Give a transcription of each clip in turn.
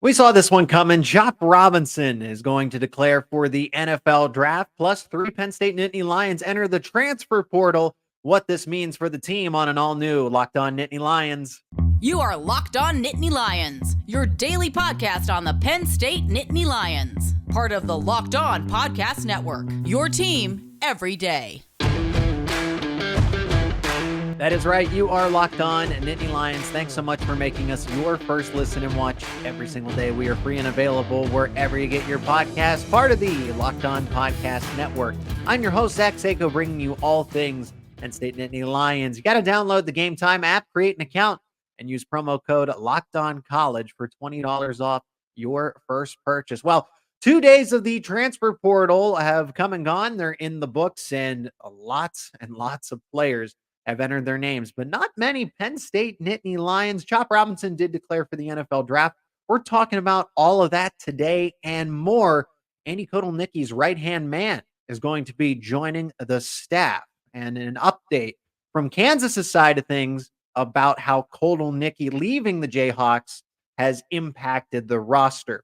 We saw this one coming. Chop Robinson is going to declare for the NFL draft, plus three Penn State Nittany Lions enter the transfer portal. What this means for the team on an all new Locked On Nittany Lions. You are Locked On Nittany Lions, your daily podcast on the Penn State Nittany Lions, part of the Locked On Podcast Network, your team every day. That is right. You are Locked On Nittany Lions. Thanks so much for making us your first listen and watch every single day. We are free and available wherever you get your podcast, part of the Locked On Podcast Network. I'm your host, Zach Seyko, bringing you all things Penn State Nittany Lions. You got to download the Game Time app, create an account, and use promo code LOCKEDONCollege for $20 off your first purchase. Well, 2 days of the transfer portal have come and gone. They're in the books, and lots of players have entered their names, but not many Penn State Nittany Lions. Chop Robinson did declare for the NFL draft. We're talking about all of that today and more. Andy Kotelnicki's right-hand man is going to be joining the staff, and an update from Kansas's side of things about how Kotelnicki leaving the Jayhawks has impacted the roster.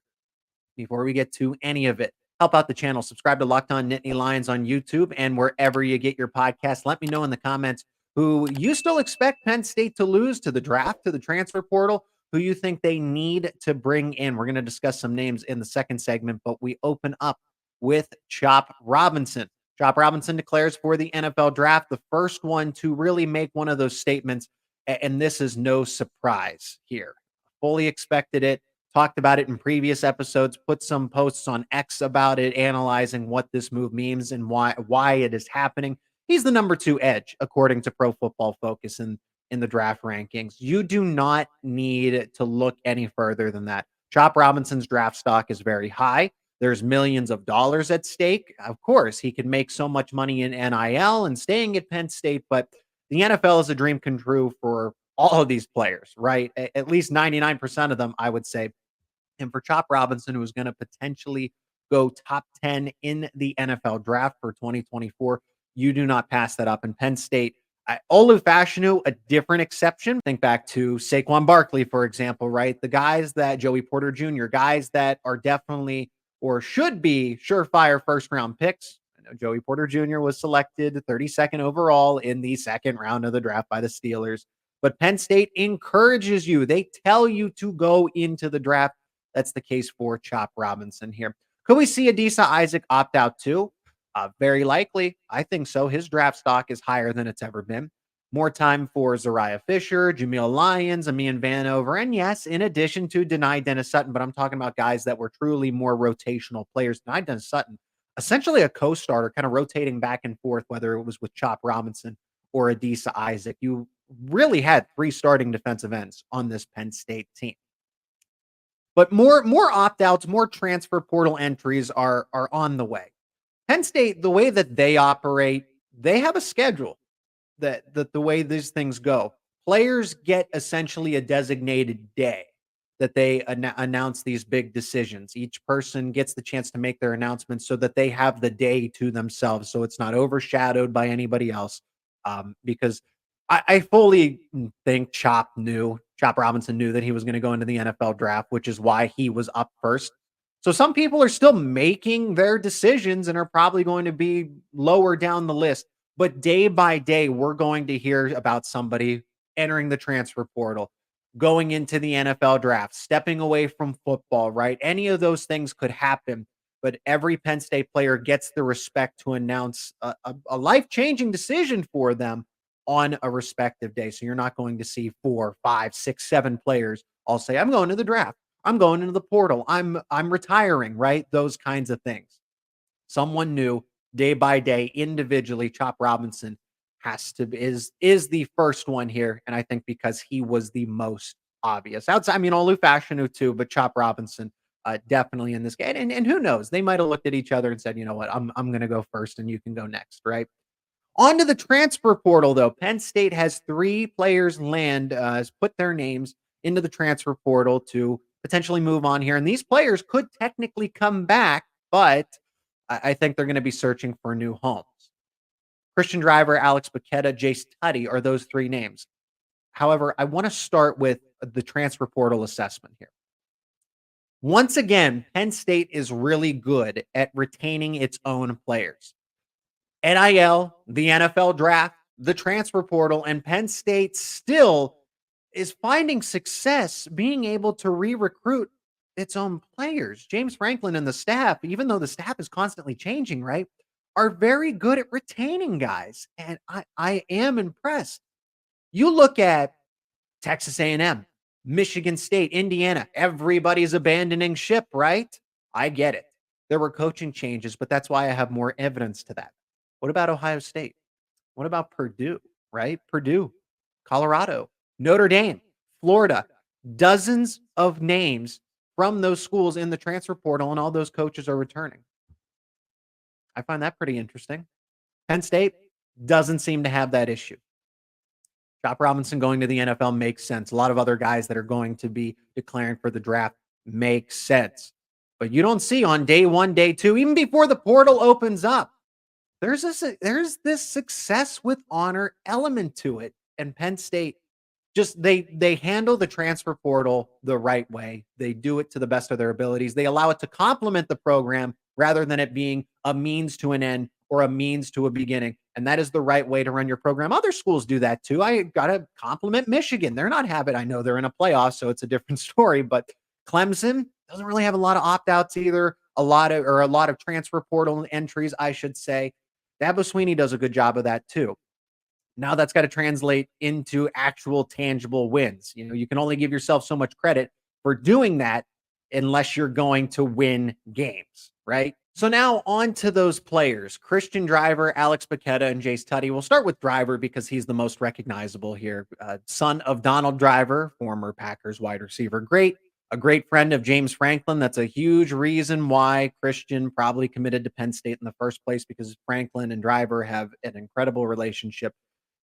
Before we get to any of it, help out the channel. Subscribe to Locked On Nittany Lions on YouTube and wherever you get your podcast. Let me know in the comments who you still expect Penn State to lose to the draft, to the transfer portal, who you think they need to bring in. We're going to discuss some names in the second segment, but we open up with Chop Robinson. Chop Robinson declares for the NFL draft, the first one to really make one of those statements, and this is no surprise here. Fully expected it. Talked about it in previous episodes, put some posts on X about it, analyzing what this move means and why it is happening. He's the number 2 edge, according to Pro Football Focus in the draft rankings. You do not need to look any further than that. Chop Robinson's draft stock is very high. There's millions of dollars at stake. Of course, he could make so much money in NIL and staying at Penn State, but the NFL is a dream come true for all of these players, right? At least 99% of them, I would say. And for Chop Robinson, who is going to potentially go top 10 in the NFL draft for 2024, you do not pass that up. In Penn State, Ola Adams, a different exception. Think back to Saquon Barkley, for example, right? The guys that Joey Porter Jr., guys that are definitely or should be surefire first-round picks. I know Joey Porter Jr. was selected 32nd overall in the second round of the draft by the Steelers. But Penn State encourages you. They tell you to go into the draft. That's the case for Chop Robinson here. Could we see Adisa Isaac opt out too? Very likely. I think so. His draft stock is higher than it's ever been. More time for Zariah Fisher, Jameel Lyons, Amin Vanover, and yes, in addition to Deni Dennis Sutton, but I'm talking about guys that were truly more rotational players. Deni Dennis Sutton, essentially a co-starter, kind of rotating back and forth, whether it was with Chop Robinson or Adisa Isaac. You really had 3 starting defensive ends on this Penn State team. But more opt-outs, more transfer portal entries are on the way. Penn State, the way that they operate, they have a schedule that the way these things go. Players get essentially a designated day that they announce these big decisions. Each person gets the chance to make their announcements so that they have the day to themselves, so it's not overshadowed by anybody else. Because I fully think Chop Robinson knew that he was going to go into the NFL draft, which is why he was up first. So some people are still making their decisions and are probably going to be lower down the list. But day by day, we're going to hear about somebody entering the transfer portal, going into the NFL draft, stepping away from football, right? Any of those things could happen. But every Penn State player gets the respect to announce a life-changing decision for them on a respective day. So you're not going to see 4, 5, 6, 7 players all say, I'm going to the draft. I'm going into the portal. I'm retiring, right? Those kinds of things. Someone new, day by day, individually, Chop Robinson is the first one here. And I think because he was the most obvious. Outside, I mean, Olu Fashanu too, but Chop Robinson definitely in this game. And who knows? They might have looked at each other and said, you know what, I'm going to go first and you can go next, right? On to the transfer portal, though. Penn State has 3 players put their names into the transfer portal to potentially move on here. And these players could technically come back, but I think they're going to be searching for new homes. Cristian Driver, Alex Bacchetta, Jace Tutty are those 3 names. However, I want to start with the transfer portal assessment here. Once again, Penn State is really good at retaining its own players. NIL, the NFL draft, the transfer portal, and Penn State still is finding success being able to re-recruit its own players. James Franklin and the staff, even though the staff is constantly changing, right, are very good at retaining guys. And I am impressed. You look at Texas A&M, Michigan State, Indiana, everybody's abandoning ship, right? I get it. There were coaching changes, but that's why I have more evidence to that. What about Ohio State? What about Purdue, right? Purdue, Colorado, Notre Dame, Florida, dozens of names from those schools in the transfer portal, and all those coaches are returning. I find that pretty interesting. Penn State doesn't seem to have that issue. Chop Robinson going to the NFL makes sense. A lot of other guys that are going to be declaring for the draft makes sense. But you don't see on day one, day two, even before the portal opens up, there's this success with honor element to it. And Penn State just they handle the transfer portal the right way. They do it to the best of their abilities. They allow it to complement the program rather than it being a means to an end or a means to a beginning. And that is the right way to run your program. Other schools do that too. I got to compliment Michigan. They're not having, I know they're in a playoff, so it's a different story, but Clemson doesn't really have a lot of opt-outs either. A lot of transfer portal entries, I should say. Dabo Swinney does a good job of that too. Now that's got to translate into actual tangible wins. You know, you can only give yourself so much credit for doing that unless you're going to win games, right? So now on to those players, Cristian Driver, Alex Bacchetta, and Jace Tutty. We'll start with Driver because he's the most recognizable here. Son of Donald Driver, former Packers wide receiver. A great friend of James Franklin. That's a huge reason why Cristian probably committed to Penn State in the first place, because Franklin and Driver have an incredible relationship.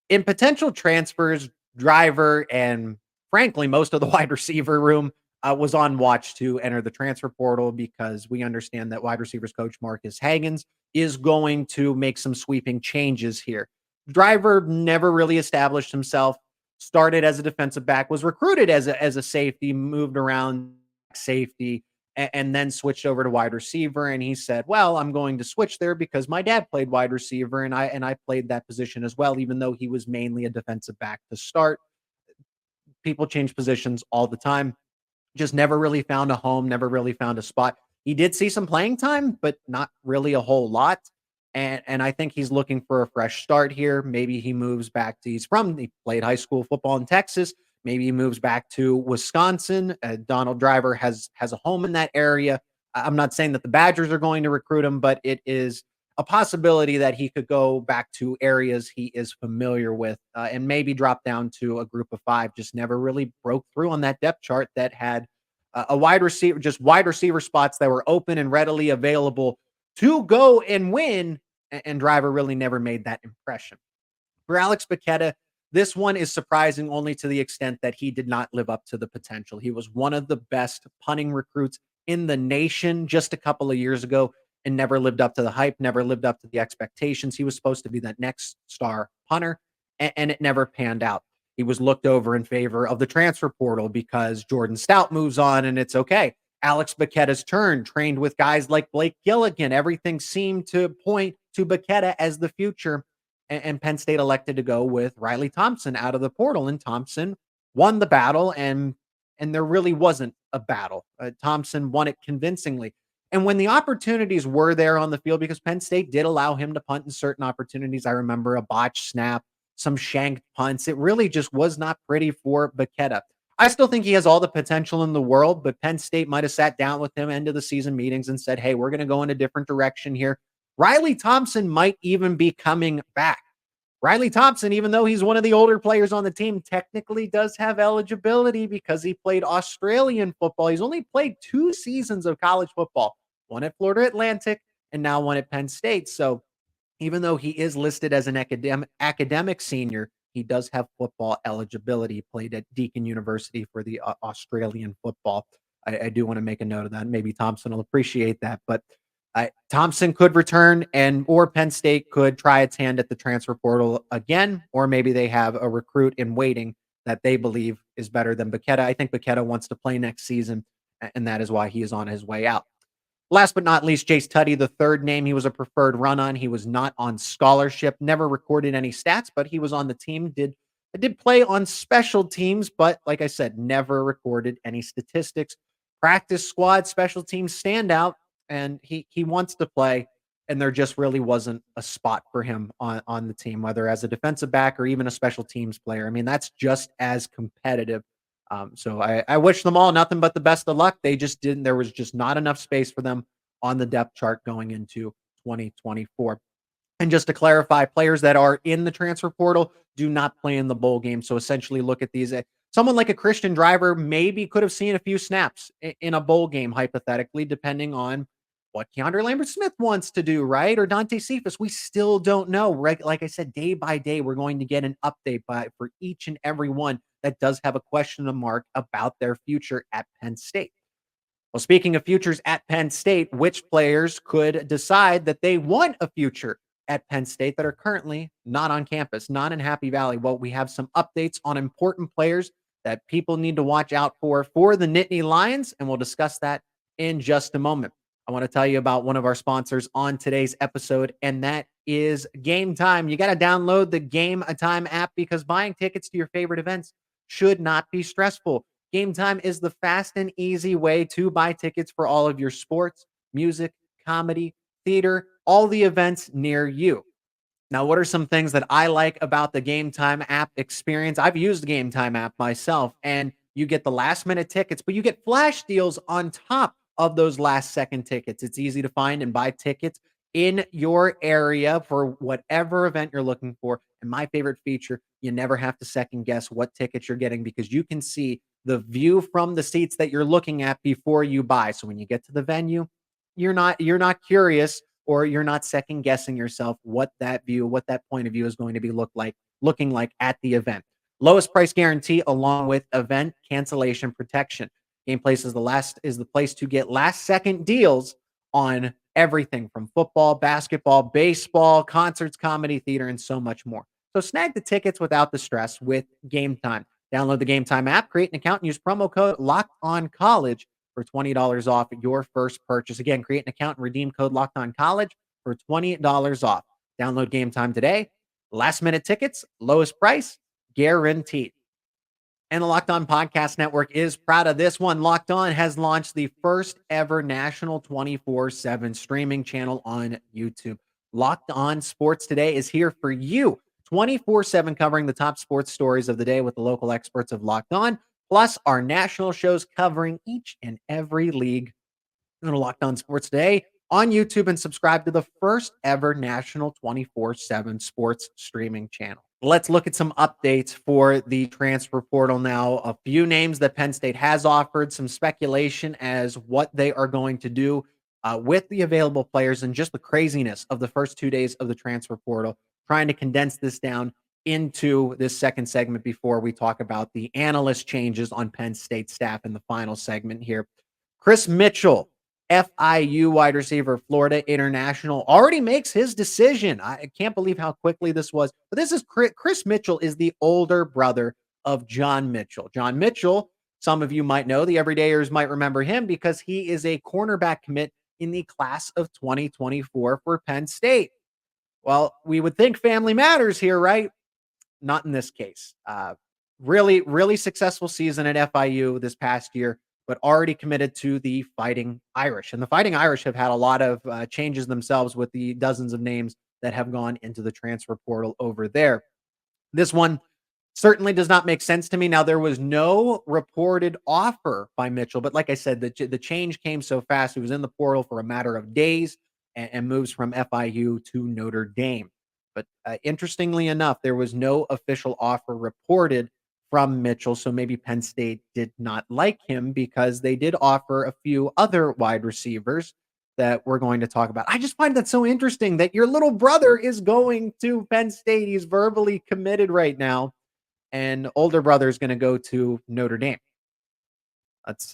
In potential transfers, Driver and frankly, most of the wide receiver room was on watch to enter the transfer portal, because we understand that wide receivers coach Marcus Hagans is going to make some sweeping changes here. Driver never really established himself, started as a defensive back, was recruited as a safety, moved around safety, and then switched over to wide receiver. And he said, well, I'm going to switch there because my dad played wide receiver and I played that position as well, even though he was mainly a defensive back to start. People change positions all the time. Just never really found a home, never really found a spot. He did see some playing time, but not really a whole lot. And I think he's looking for a fresh start here. Maybe he moves back to, he played high school football in Texas. Maybe he moves back to Wisconsin. Donald Driver has a home in that area. I'm not saying that the Badgers are going to recruit him, but it is a possibility that he could go back to areas he is familiar with, and maybe drop down to a group of five. Just never really broke through on that depth chart that had a wide receiver spots that were open and readily available to go and win. And Driver really never made that impression. For Alex Bacchetta, this one is surprising only to the extent that he did not live up to the potential. He was one of the best punting recruits in the nation just a couple of years ago and never lived up to the hype, never lived up to the expectations. He was supposed to be that next star punter, and it never panned out. He was looked over in favor of the transfer portal because Jordan Stout moves on and it's okay. Alex Bacchetta's turn, trained with guys like Blake Gilligan. Everything seemed to point to Bacchetta as the future. And Penn State elected to go with Riley Thompson out of the portal. And Thompson won the battle, and there really wasn't a battle. Thompson won it convincingly. And when the opportunities were there on the field, because Penn State did allow him to punt in certain opportunities, I remember a botched snap, some shanked punts. It really just was not pretty for Bacchetta. I still think he has all the potential in the world, but Penn State might have sat down with him end of the season meetings and said, hey, we're going to go in a different direction here. Riley Thompson might even be coming back. Riley Thompson, even though he's one of the older players on the team, technically does have eligibility because he played Australian football. He's only played 2 seasons of college football, one at Florida Atlantic and now one at Penn State. So even though he is listed as an academic senior, he does have football eligibility. He played at Deakin University for the Australian football. I do want to make a note of that. Maybe Thompson will appreciate that. But Thompson could return, or Penn State could try its hand at the transfer portal again, or maybe they have a recruit in waiting that they believe is better than Bacchetta. I think Bacchetta wants to play next season and that is why he is on his way out. Last but not least, Jace Tutty, the third name. He was a preferred run on. He was not on scholarship, never recorded any stats, but he was on the team. Did play on special teams, but like I said, never recorded any statistics. Practice squad, special teams standout, and he wants to play. And there just really wasn't a spot for him on the team, whether as a defensive back or even a special teams player. I mean, that's just as competitive. So I wish them all nothing but the best of luck. They just didn't. There was just not enough space for them on the depth chart going into 2024. And just to clarify, players that are in the transfer portal do not play in the bowl game. So essentially, look at these. Someone like a Cristian Driver maybe could have seen a few snaps in a bowl game, hypothetically, depending on what Keandre Lambert-Smith wants to do, right? Or Dante Cephas. We still don't know. Right? Like I said, day by day, we're going to get an update for each and every one that does have a question mark about their future at Penn State. Well, speaking of futures at Penn State, which players could decide that they want a future at Penn State that are currently not on campus, not in Happy Valley? Well, we have some updates on important players that people need to watch out for the Nittany Lions, and we'll discuss that in just a moment. I want to tell you about one of our sponsors on today's episode, and that is Game Time. You got to download the Game Time app because buying tickets to your favorite events should not be stressful. Game Time is the fast and easy way to buy tickets for all of your sports, music, comedy, theater, all the events near you. Now, what are some things that I like about the Game Time app experience? I've used the Game Time app myself, and you get the last minute tickets, but you get flash deals on top of those last second tickets. It's easy to find and buy tickets in your area for whatever event you're looking for. And my favorite feature, you never have to second guess what tickets you're getting because you can see the view from the seats that you're looking at before you buy. So when you get to the venue, you're not curious or you're not second guessing yourself what that view, what that point of view is going to be looking like at the event. Lowest price guarantee along with event cancellation protection. Game Place is the place to get last second deals on everything from football, basketball, baseball, concerts, comedy, theater, and so much more. So snag the tickets without the stress with Game Time. Download the Game Time app, create an account, and use promo code LOCKEDONCOLLEGE for $20 off your first purchase. Again, create an account and redeem code LOCKEDONCOLLEGE for $20 off. Download Game Time today. Last minute tickets, lowest price, guaranteed. And the Locked On Podcast Network is proud of this one. Locked On has launched the first ever national 24/7 streaming channel on YouTube. Locked On Sports Today is here for you 24/7, covering the top sports stories of the day with the local experts of Locked On, plus our national shows covering each and every league. Go to Locked On Sports Today on YouTube and subscribe to the first ever national 24/7 sports streaming channel. Let's look at some updates for the transfer portal now. A few names that Penn State has offered, some speculation as what they are going to do with the available players, and just the craziness of the first 2 days of the transfer portal, trying to condense this down into this second segment before we talk about the analyst changes on Penn State staff in the final segment here. Chris Mitchell, FIU wide receiver, Florida International, already makes his decision. I can't believe how quickly this was. But this is Chris Mitchell is the older brother of John Mitchell. John Mitchell, some of you might know, the everydayers might remember him because he is a cornerback commit in the class of 2024 for Penn State. Well, we would think family matters here, right? Not in this case. Really, really successful season at FIU this past year, but already committed to the Fighting Irish. And the Fighting Irish have had a lot of changes themselves with the dozens of names that have gone into the transfer portal over there. This one certainly does not make sense to me. Now, there was no reported offer by Mitchell, but like I said, the change came so fast. He was in the portal for a matter of days and moves from FIU to Notre Dame. But interestingly enough, there was no official offer reported from Mitchell. So maybe Penn State did not like him because they did offer a few other wide receivers that we're going to talk about. I just find that so interesting that your little brother is going to Penn State. He's verbally committed right now, and older brother is going to go to Notre Dame.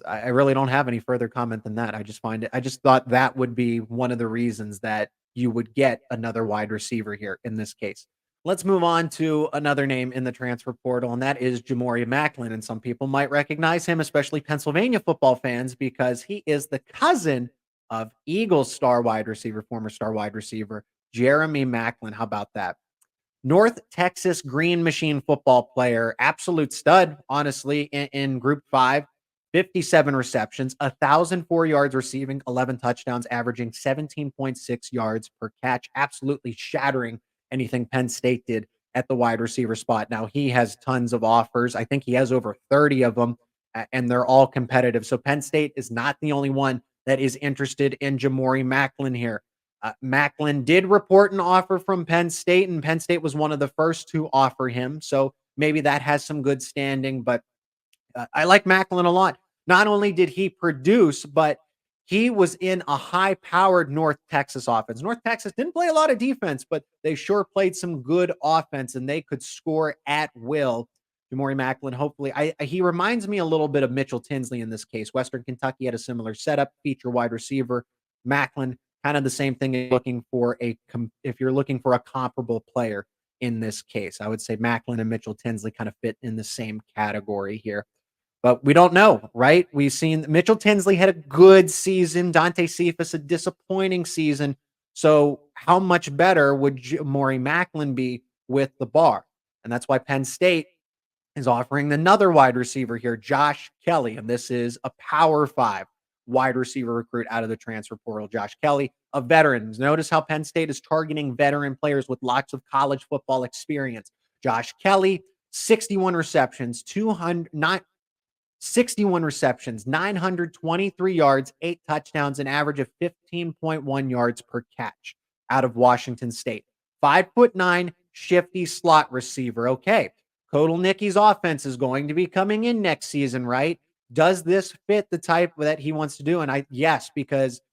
I really don't have any further comment than that. I just thought that would be one of the reasons that you would get another wide receiver here in this case. Let's move on to another name in the transfer portal, and that is Jamori Macklin. And some people might recognize him, especially Pennsylvania football fans, because he is the cousin of Eagles star wide receiver, former star wide receiver, Jeremy Macklin. How about that? North Texas Green Machine football player, absolute stud, honestly, in Group 5. 57 receptions, 1,004 yards receiving, 11 touchdowns, averaging 17.6 yards per catch, absolutely shattering anything Penn State did at the wide receiver spot. Now, he has tons of offers. I think he has over 30 of them, and they're all competitive. So Penn State is not the only one that is interested in Jamori Macklin here. Macklin did report an offer from Penn State, and Penn State was one of the first to offer him. So maybe that has some good standing, but I like Macklin a lot. Not only did he produce, but he was in a high-powered North Texas offense. North Texas didn't play a lot of defense, but they sure played some good offense, and they could score at will. Jamori Macklin, hopefully, he reminds me a little bit of Mitchell Tinsley in this case. Western Kentucky had a similar setup, feature wide receiver. Macklin, kind of the same thing. If you're looking for a comparable player in this case, I would say Macklin and Mitchell Tinsley kind of fit in the same category here. But we don't know, right? We've seen Mitchell Tinsley had a good season. Dante Cephas, a disappointing season. So how much better would Maury Macklin be with the bar? And that's why Penn State is offering another wide receiver here, Josh Kelly. And this is a Power 5 wide receiver recruit out of the transfer portal. Josh Kelly, a veteran. Notice how Penn State is targeting veteran players with lots of college football experience. Josh Kelly, 61 receptions, 61 receptions, 923 yards, 8 touchdowns, an average of 15.1 yards per catch out of Washington State. 5'9", shifty slot receiver. Okay, Kotelnicki's offense is going to be coming in next season, right? Does this fit the type that he wants to do? And yes, because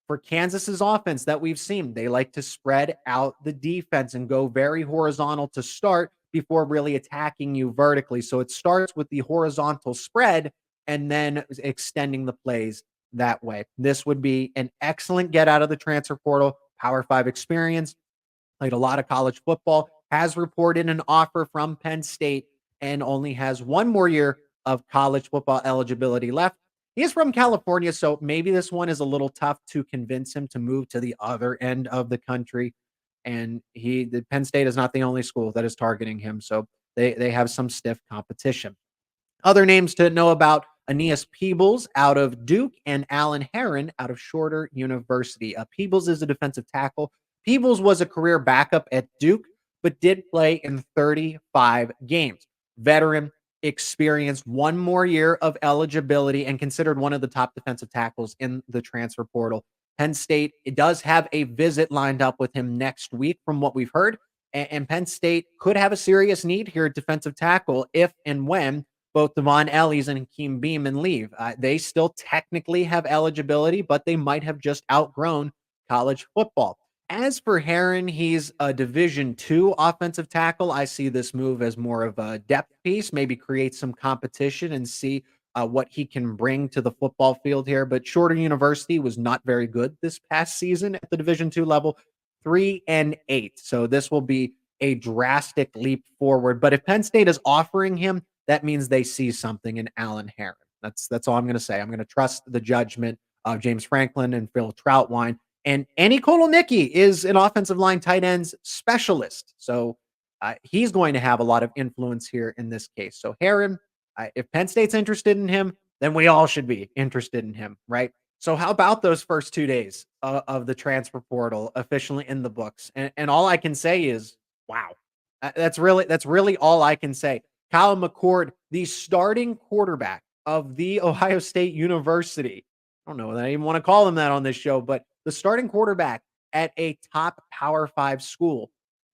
for Kansas's offense that we've seen, they like to spread out the defense and go very horizontal to start before really attacking you vertically. So it starts with the horizontal spread and then extending the plays that way. This would be an excellent get out of the transfer portal. Power 5 experience, played a lot of college football, has reported an offer from Penn State, and only has one more year of college football eligibility left. He is from California, so maybe this one is a little tough to convince him to move to the other end of the country. And the Penn State is not the only school that is targeting him, so they have some stiff competition. Other names to know about: Aeneas Peebles out of Duke and Alan Herron out of Shorter University. Peebles is a defensive tackle. Peebles was a career backup at Duke, but did play in 35 games. Veteran, experienced, one more year of eligibility, and considered one of the top defensive tackles in the transfer portal. Penn State, it does have a visit lined up with him next week from what we've heard. And Penn State could have a serious need here at defensive tackle if and when both Devon Ellies and Hakeem Beamon leave. They still technically have eligibility, but they might have just outgrown college football. As for Herron, he's a Division II offensive tackle. I see this move as more of a depth piece, maybe create some competition and see what he can bring to the football field here. But Shorter University was not very good this past season at the Division II level, 3-8. So this will be a drastic leap forward. But if Penn State is offering him, that means they see something in Alan Herron. That's all I'm going to say. I'm going to trust the judgment of James Franklin and Phil Troutwine. And Andy Kotelnicki is an offensive line tight ends specialist. So he's going to have a lot of influence here in this case. So Herron, if Penn State's interested in him, then we all should be interested in him, right? So how about those first 2 days of the transfer portal officially in the books? And all I can say is, wow. That's really all I can say. Kyle McCord, the starting quarterback of the Ohio State University. I don't know that I even want to call him that on this show, but the starting quarterback at a top Power 5 school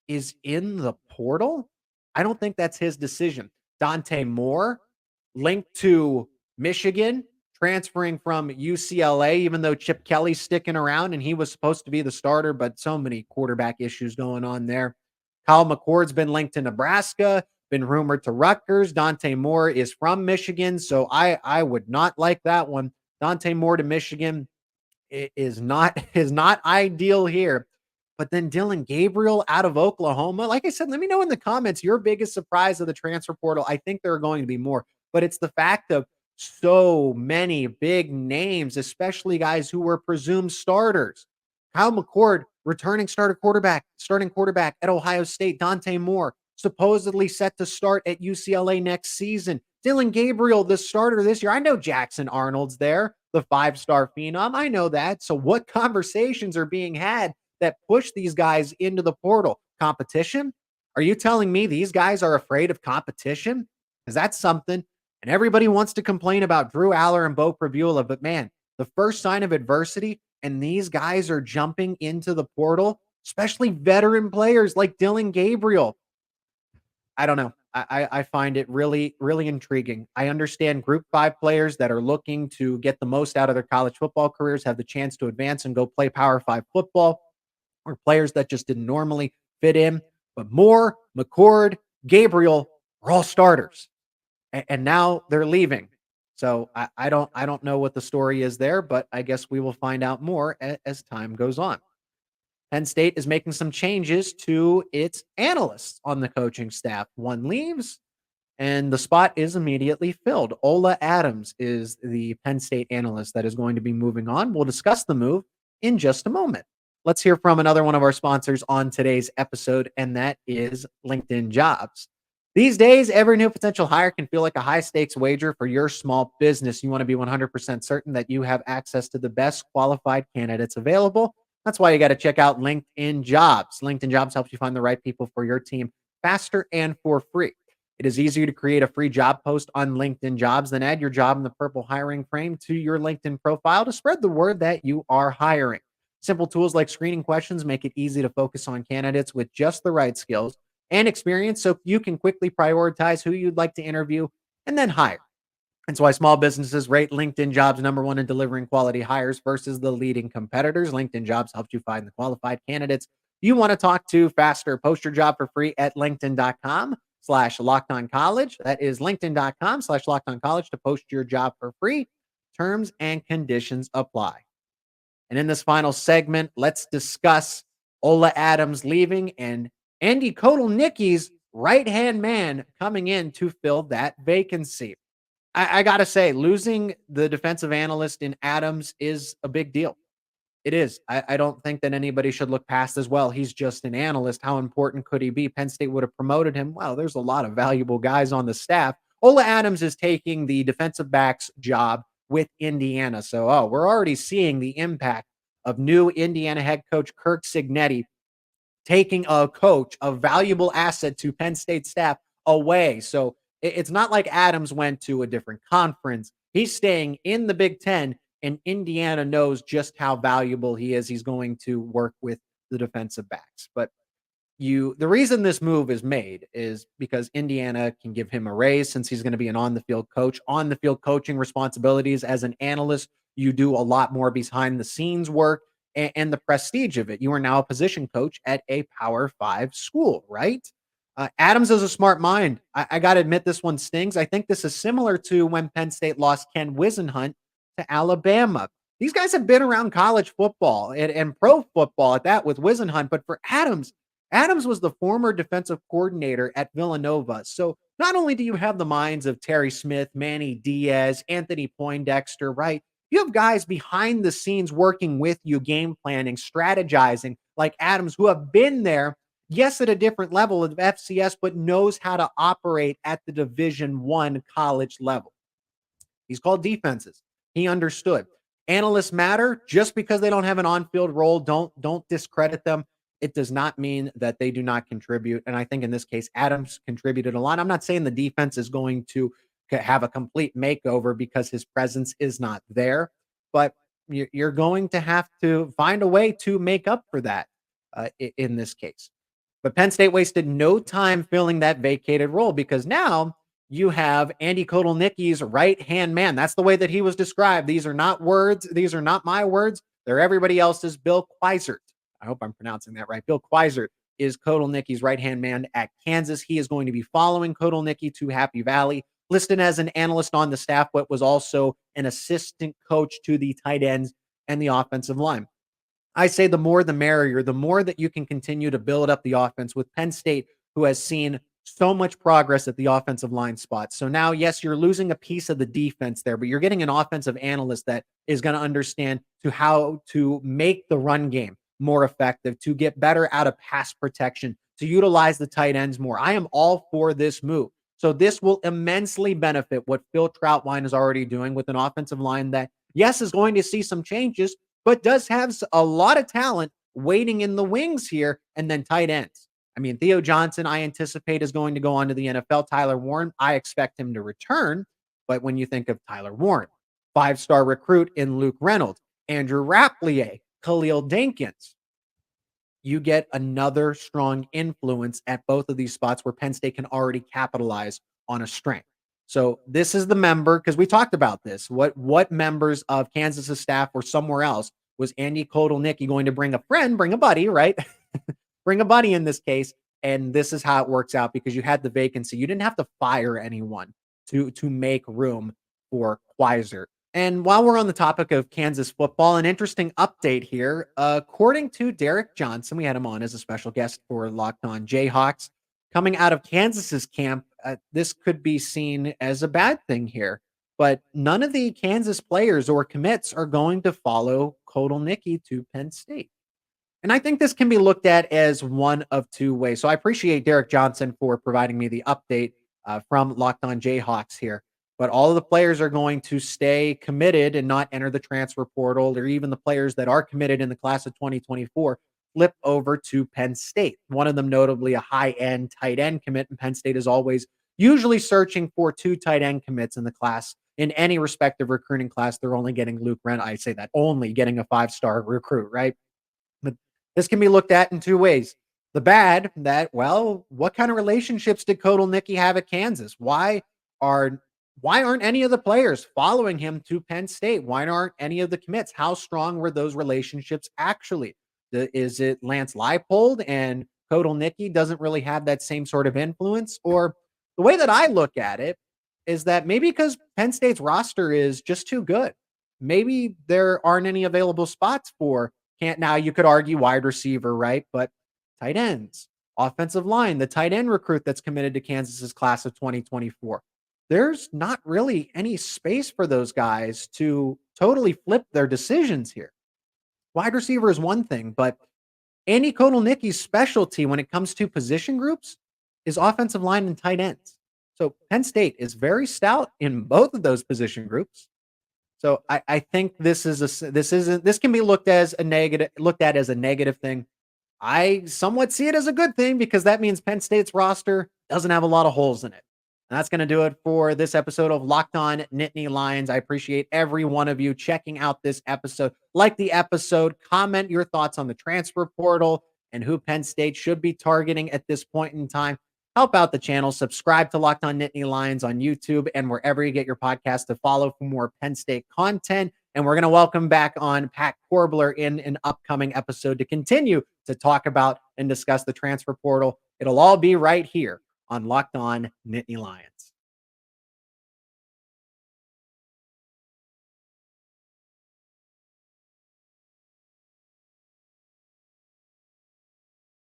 is in the portal. I don't think that's his decision. Dante Moore, linked to Michigan, transferring from UCLA, even though Chip Kelly's sticking around and he was supposed to be the starter, but so many quarterback issues going on there. Kyle McCord's been linked to Nebraska, been rumored to Rutgers. Dante Moore is from Michigan, so I would not like that one. Dante Moore to Michigan is not ideal here. But then Dillon Gabriel out of Oklahoma. Like I said, let me know in the comments your biggest surprise of the transfer portal. I think there are going to be more, but it's the fact of so many big names, especially guys who were presumed starters. Kyle McCord, starting quarterback at Ohio State. Dante Moore, supposedly set to start at UCLA next season. Dillon Gabriel, the starter this year. I know Jackson Arnold's there, the 5-star phenom. I know that. So what conversations are being had that push these guys into the portal? Competition? Are you telling me these guys are afraid of competition? Because that's something. And everybody wants to complain about Drew Aller and Bo Prabula, but man, the first sign of adversity, and these guys are jumping into the portal, especially veteran players like Dillon Gabriel. I don't know. I find it really, really intriguing. I understand Group 5 players that are looking to get the most out of their college football careers, have the chance to advance and go play Power 5 football, or players that just didn't normally fit in. But Moore, McCord, Gabriel are all starters, and now they're leaving. So I don't know what the story is there, but I guess we will find out more as time goes on. Penn State is making some changes to its analysts on the coaching staff. One leaves, and the spot is immediately filled. Ola Adams is the Penn State analyst that is going to be moving on. We'll discuss the move in just a moment. Let's hear from another one of our sponsors on today's episode, and that is LinkedIn Jobs. These days, every new potential hire can feel like a high-stakes wager for your small business. You want to be 100% certain that you have access to the best qualified candidates available. That's why you got to check out LinkedIn Jobs. LinkedIn Jobs helps you find the right people for your team faster and for free. It is easier to create a free job post on LinkedIn Jobs than add your job in the purple hiring frame to your LinkedIn profile to spread the word that you are hiring. Simple tools like screening questions make it easy to focus on candidates with just the right skills and experience so you can quickly prioritize who you'd like to interview and then hire. That's why small businesses rate LinkedIn Jobs #1 in delivering quality hires versus the leading competitors. LinkedIn Jobs helps you find the qualified candidates you want to talk to faster. Post your job for free at linkedin.com/lockedoncollege. That is linkedin.com/lockedoncollege to post your job for free. Terms and conditions apply. And in this final segment, let's discuss Ola Adams leaving and Andy Kotelnicki's right-hand man coming in to fill that vacancy. I got to say, losing the defensive analyst in Adams is a big deal. It is. I don't think that anybody should look past as well. He's just an analyst. How important could he be? Penn State would have promoted him. Well, there's a lot of valuable guys on the staff. Ola Adams is taking the defensive backs job with Indiana. So, we're already seeing the impact of new Indiana head coach Kirk Cignetti taking a coach, a valuable asset to Penn State staff away. So it's not like Adams went to a different conference. He's staying in the Big Ten, and Indiana knows just how valuable he is. He's going to work with the defensive backs. But the reason this move is made is because Indiana can give him a raise since he's going to be an on-the-field coach. On-the-field coaching responsibilities as an analyst, you do a lot more behind-the-scenes work and the prestige of it. You are now a position coach at a Power 5 school, right? Adams is a smart mind. I got to admit, this one stings. I think this is similar to when Penn State lost Ken Whisenhunt to Alabama. These guys have been around college football and pro football at that with Whisenhunt. But for Adams was the former defensive coordinator at Villanova. So not only do you have the minds of Terry Smith, Manny Diaz, Anthony Poindexter, right? You have guys behind the scenes working with you, game planning, strategizing, like Adams, who have been there, yes, at a different level of FCS, but knows how to operate at the Division I college level. He's called defenses. He understood. Analysts matter. Just because they don't have an on-field role, don't discredit them. It does not mean that they do not contribute. And I think in this case, Adams contributed a lot. I'm not saying the defense is going to have a complete makeover because his presence is not there, but you're going to have to find a way to make up for that in this case. But Penn State wasted no time filling that vacated role because now you have Andy Kotelnicki's right-hand man. That's the way that he was described. These are not words. These are not my words. They're everybody else's. Bill Quizert. I hope I'm pronouncing that right. Bill Quizert is Kotelnicki's right-hand man at Kansas. He is going to be following Kotelnicki to Happy Valley, listed as an analyst on the staff, but was also an assistant coach to the tight ends and the offensive line. I say the more the merrier, the more that you can continue to build up the offense with Penn State, who has seen so much progress at the offensive line spot. So now, yes, you're losing a piece of the defense there, but you're getting an offensive analyst that is going to understand to how to make the run game more effective, to get better out of pass protection, to utilize the tight ends more. I am all for this move. So this will immensely benefit what Phil Trautwein is already doing with an offensive line that, yes, is going to see some changes, but does have a lot of talent waiting in the wings here, and then tight ends. I mean, Theo Johnson, I anticipate, is going to go on to the NFL. Tyler Warren, I expect him to return. But when you think of Tyler Warren, 5-star recruit in Luke Reynolds, Andrew Rapplier, Khalil Dinkins, you get another strong influence at both of these spots where Penn State can already capitalize on a strength. So this is the member, because we talked about this. What members of Kansas's staff or somewhere else was Andy Kotelnicki going to bring a friend, bring a buddy, right? Bring a buddy in this case. And this is how it works out because you had the vacancy. You didn't have to fire anyone to make room for Quiser. And while we're on the topic of Kansas football, an interesting update here. According to Derek Johnson, we had him on as a special guest for Locked On Jayhawks. Coming out of Kansas's camp, this could be seen as a bad thing here. But none of the Kansas players or commits are going to follow Kotelnicki to Penn State. And I think this can be looked at as one of two ways. So I appreciate Derek Johnson for providing me the update from Locked On Jayhawks here. But all of the players are going to stay committed and not enter the transfer portal, or even the players that are committed in the class of 2024 flip over to Penn State. One of them notably a high-end tight end commit, and Penn State is always usually searching for 2 tight end commits in the class. In any respective recruiting class, they're only getting Luke Reynolds. I say that only getting a 5-star recruit, right? But this can be looked at in two ways. The bad, that, well, what kind of relationships did Kotelnicki have at Kansas? Why aren't any of the players following him to Penn State? Why aren't any of the commits? How strong were those relationships actually? Is it Lance Leipold and Kotelnicki doesn't really have that same sort of influence? Or the way that I look at it is that maybe because Penn State's roster is just too good. Maybe there aren't any available spots for now you could argue wide receiver, right? But tight ends, offensive line, the tight end recruit that's committed to Kansas's class of 2024. There's not really any space for those guys to totally flip their decisions here. Wide receiver is one thing, but Andy Kotelnicki's specialty when it comes to position groups is offensive line and tight ends. So Penn State is very stout in both of those position groups. So I think this can be looked at as a negative thing. I somewhat see it as a good thing because that means Penn State's roster doesn't have a lot of holes in it. And that's going to do it for this episode of Locked On Nittany Lions. I appreciate every one of you checking out this episode. Like the episode, comment your thoughts on the transfer portal and who Penn State should be targeting at this point in time. Help out the channel. Subscribe to Locked On Nittany Lions on YouTube and wherever you get your podcast to follow for more Penn State content. And we're going to welcome back on Pat Corbler in an upcoming episode to continue to talk about and discuss the transfer portal. It'll all be right here on Locked On Nittany Lions.